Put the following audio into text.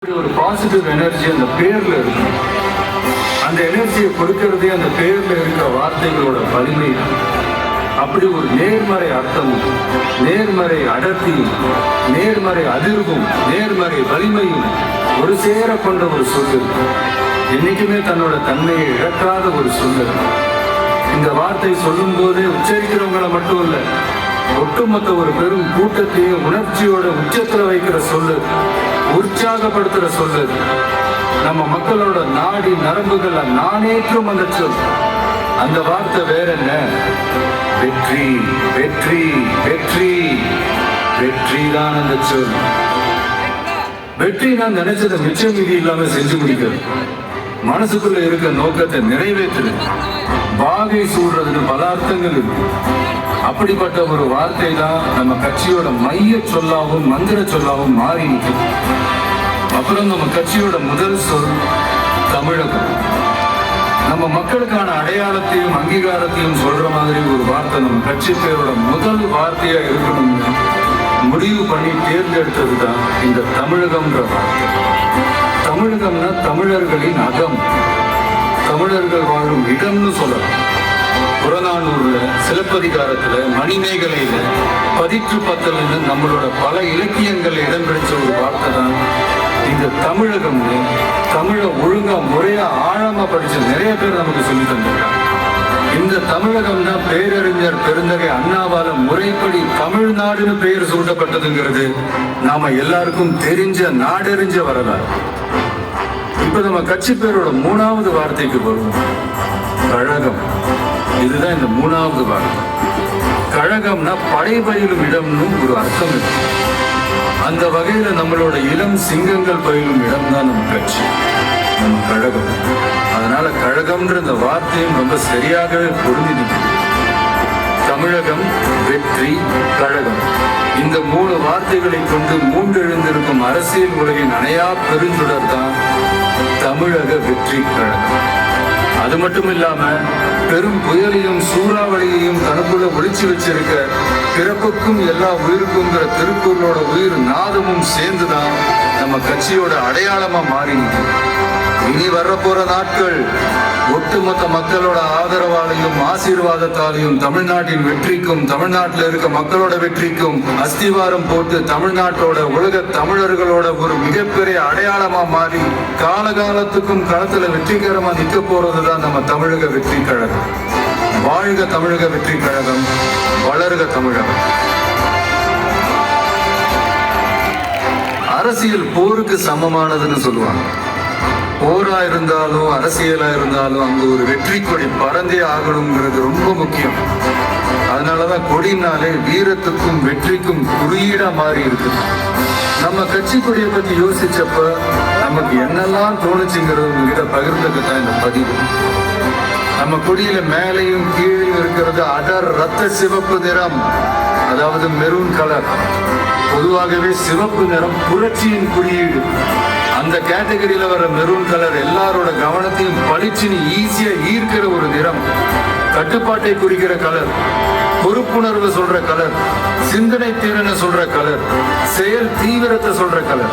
ஒரு positive energy அந்த பேர்ல இருக்கு. அந்த எனர்ஜியை கொடுக்கறதே அந்த பேர்ல இருக்கிற வார்த்தைகளோட வலிமை. அப்படி ஒரு நேர்மறை அர்த்தமும் நேர்மறை அடர்த்தியும் நேர்மறை அதிர்வும் நேர்மறை வலிமையும் ஒரு சேர கொண்ட ஒரு சொல்லு. என்னைக்குமே தன்னோட தன்மையை இழக்காத ஒரு சொல்லு. இந்த வார்த்தை சொல்லும் போதே உச்சரிக்கிறவங்களை மட்டும் இல்ல, ஒட்டுமொத்த ஒரு பெரும் கூட்டத்தையே உணர்ச்சியோட உச்சத்துல வைக்கிற சொல்லு, உற்சாகப்படுத்துற சொல்லு. நம்ம மக்களோட நாடி நரம்புகளை நானேற்றும் அந்த சொல். அந்த வார்த்தை வேற என்ன? வெற்றி, வெற்றி, வெற்றி. வெற்றி தான் அந்த சொல். வெற்றி நான் நினைச்சதை மிச்சம் மீதி இல்லாம செஞ்சு முடிக்கிறது, மனசுக்குள்ள இருக்க நோக்கத்தை நிறைவேற்றுது, வாகை சூடுறதுன்னு பல அர்த்தங்கள் இருக்கு. அப்படிப்பட்ட ஒரு வார்த்தை தான் நம்ம கட்சியோட மைய சொல்லாவும் மந்திர சொல்லாவும் மாறி நிற்கும். அப்புறம் நம்ம கட்சியோட முதல் சொல் தமிழகம். நம்ம மக்களுக்கான அடையாளத்தையும் அங்கீகாரத்தையும் சொல்ற மாதிரி ஒரு வார்த்தை நம்ம கட்சி பேரோட முதல் வார்த்தையா இருக்கணும்னு முடிவு பண்ணி தேர்ந்தெடுத்தது தான் இந்த தமிழகம்ன்ற வார்த்தை. தமிழகம்னா தமிழர்களின் அகம், தமிழர்கள் வாழும் இடம்னு சொல்லலாம். புறநானூர்ல, சிலப்பதிகாரத்துல, மணிமேகலையில, பதிற்று பத்தல்னு நம்மளோட பல இலக்கியங்கள்ல இடம்பிடிச்ச ஒரு வார்த்தை தான் இந்த தமிழகம்னு தமிழை ஒழுங்கா முறையா ஆழமா படிச்ச நிறைய பேர் நமக்கு சொல்லி தந்திருக்காங்க. இந்த தமிழகம் தான் பேரறிஞர் பெருந்தகை அண்ணாவால முறைப்படி தமிழ்நாடுன்னு பெயர் சூட்டப்பட்டதுங்கிறது நாம எல்லாருக்கும் தெரிஞ்ச நாடறிஞ்ச வரலாறு. இப்ப நம்ம கட்சி பேரோட மூணாவது வார்த்தைக்கு வருவோம், கழகம். இதுதான் இந்த மூணாவது வார்த்தை. கழகம்னா படைபயிலும் இடம்னு ஒரு அர்த்தம் இருக்கு. அந்த வகையில நம்மளோட இளம் சிங்கங்கள் பயிலும் இடம் தான் நம்ம கட்சி, நம்ம கழகம். அதனால கழகம்ன்ற இந்த வார்த்தையும் ரொம்ப சரியாகவே பொருந்தி நிற்குது. தமிழகம், வெற்றி, கழகம். இந்த மூணு வார்த்தைகளை கொண்டு மூன்றெழுந்திருக்கும் அரசியல் உலகின் அணையா பெருஞ்சுடர் தான் தமிழக வெற்றி கழகம். அது மட்டும் இல்லாம பெரும் புயலையும் சூறாவளியையும் தனக்குள்ள ஒளிச்சு வச்சிருக்க பிறப்புக்கும் எல்லா உயிருக்குங்கிற திருக்குறளோட உயிர் நாதமும் சேர்ந்துதான் நம்ம கட்சியோட அடையாளமா மாறி நிற்கும். இனி வரப்போற நாட்கள் ஒட்டுமொத்த மக்களோட ஆதரவாலையும் ஆசீர்வாதத்தாலையும் தமிழ்நாட்டின் வெற்றிக்கும் தமிழ்நாட்டில் இருக்க மக்களோட வெற்றிக்கும் அஸ்திவாரம் போட்டு தமிழ்நாட்டோட உலக தமிழர்களோட ஒரு மிகப்பெரிய அடையாளமா மாறி காலகாலத்துக்கும் களத்துல வெற்றிகரமா நிற்க போறதுதான் நம்ம தமிழக வெற்றி கழகம். வாழ்க தமிழக வெற்றி கழகம், வளர்க தமிழகம். அரசியல் போருக்கு சமமானதுன்னு சொல்லுவாங்க. போரா இருந்தாலும் அரசியலா இருந்தாலும் அங்க ஒரு வெற்றி கொடி பறந்தே ஆகணுங்கிறது ரொம்ப முக்கியம். அதனாலதான் கொடினாலே வீரத்துக்கும் வெற்றிக்கும் குறியீடா மாறி இருக்கு. நம்ம கட்சி கொடியை பத்தி யோசிச்சப்ப நமக்கு என்னெல்லாம் தோணுச்சுங்கிறது உங்ககிட்ட பகிர்ந்துக்கத்தான் இந்த பதிவு. நம்ம கொடியில மேலையும் கீழையும் இருக்கிறது அடர் ரத்த சிவப்பு நிறம், அதாவது மெரூன் கலர். பொதுவாகவே சிவப்பு நிறம் புரட்சியின் குறியீடு. அந்த கேட்டகரியில வர மெரூன் கலர் எல்லாரோட கவனத்தையும் பளிச்சுன்னு ஈஸியா ஈர்க்கிற ஒரு நிறம். கட்டுப்பாட்டை குறிக்கிற கலர், பொறுப்புணர்வு சொல்ற கலர், சிந்தனை திறனை சொல்ற கலர், செயல் தீவிரத்தை சொல்ற கலர்.